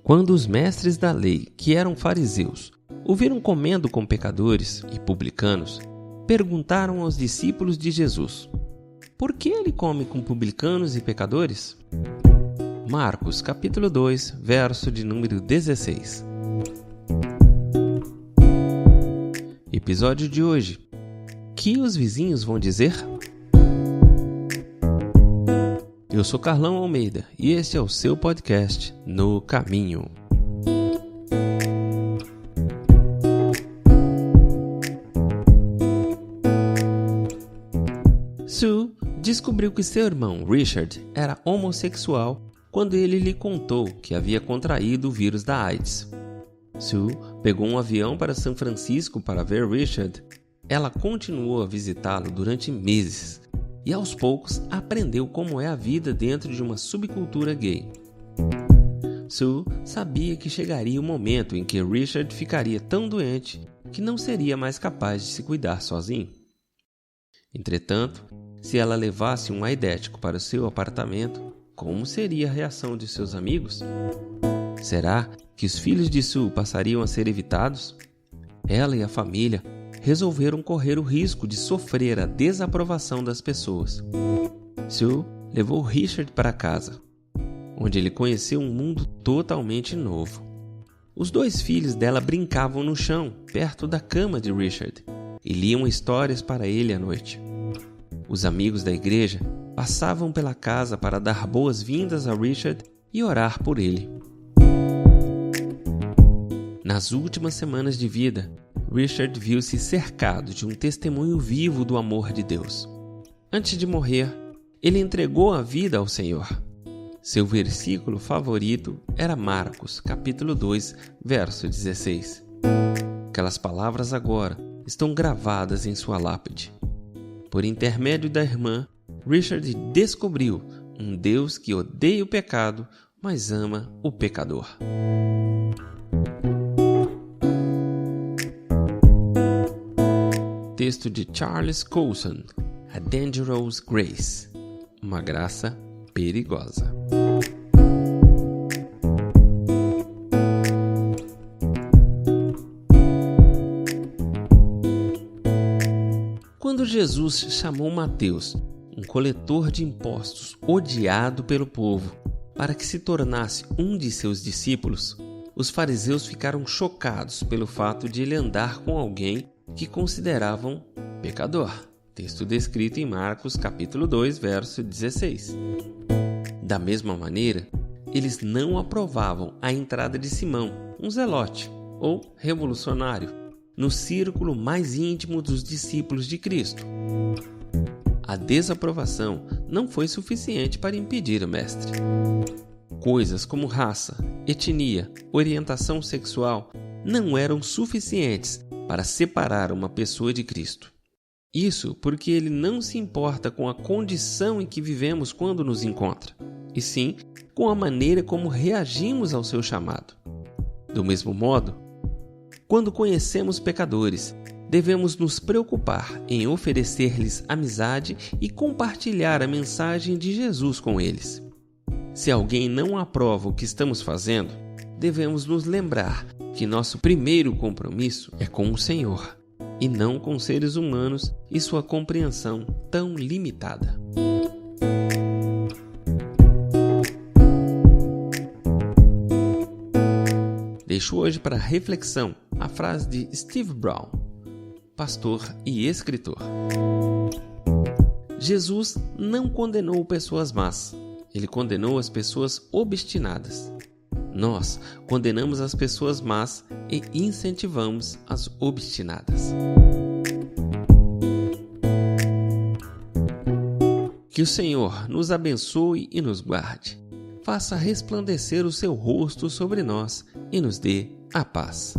Quando os mestres da lei, que eram fariseus, o viram comendo com pecadores e publicanos, perguntaram aos discípulos de Jesus: por que ele come com publicanos e pecadores? Marcos, capítulo 2, verso de número 16. Episódio de hoje: que os vizinhos vão dizer? Eu sou Carlão Almeida e este é o seu podcast No Caminho. Sue descobriu que seu irmão Richard era homossexual quando ele lhe contou que havia contraído o vírus da AIDS. Sue pegou um avião para São Francisco para ver Richard. Ela continuou a visitá-lo durante meses e aos poucos aprendeu como é a vida dentro de uma subcultura gay. Sue sabia que chegaria o momento em que Richard ficaria tão doente que não seria mais capaz de se cuidar sozinho. Entretanto, se ela levasse um aidético para o seu apartamento, como seria a reação de seus amigos? Será que os filhos de Sue passariam a ser evitados? Ela e a família resolveram correr o risco de sofrer a desaprovação das pessoas. Sue levou Richard para casa, onde ele conheceu um mundo totalmente novo. Os dois filhos dela brincavam no chão, perto da cama de Richard, e liam histórias para ele à noite. Os amigos da igreja passavam pela casa para dar boas-vindas a Richard e orar por ele. Nas últimas semanas de vida, Richard viu-se cercado de um testemunho vivo do amor de Deus. Antes de morrer, ele entregou a vida ao Senhor. Seu versículo favorito era Marcos, capítulo 2, verso 16. Aquelas palavras agora estão gravadas em sua lápide. Por intermédio da irmã, Richard descobriu um Deus que odeia o pecado, mas ama o pecador. Texto de Charles Colson, A Dangerous Grace, uma graça perigosa. Quando Jesus chamou Mateus, um coletor de impostos odiado pelo povo, para que se tornasse um de seus discípulos, os fariseus ficaram chocados pelo fato de ele andar com alguém que consideravam pecador. Texto descrito em Marcos, capítulo 2, verso 16. Da mesma maneira, eles não aprovavam a entrada de Simão, um zelote, ou revolucionário, no círculo mais íntimo dos discípulos de Cristo. A desaprovação não foi suficiente para impedir o mestre. Coisas como raça, etnia, orientação sexual não eram suficientes para separar uma pessoa de Cristo. Isso porque ele não se importa com a condição em que vivemos quando nos encontra, e sim com a maneira como reagimos ao seu chamado. Do mesmo modo, quando conhecemos pecadores, devemos nos preocupar em oferecer-lhes amizade e compartilhar a mensagem de Jesus com eles. Se alguém não aprova o que estamos fazendo, devemos nos lembrar que nosso primeiro compromisso é com o Senhor, e não com seres humanos e sua compreensão tão limitada. Deixo hoje para reflexão a frase de Steve Brown, pastor e escritor. Jesus não condenou pessoas más, ele condenou as pessoas obstinadas. Nós condenamos as pessoas más e incentivamos as obstinadas. Que o Senhor nos abençoe e nos guarde. Faça resplandecer o seu rosto sobre nós e nos dê a paz.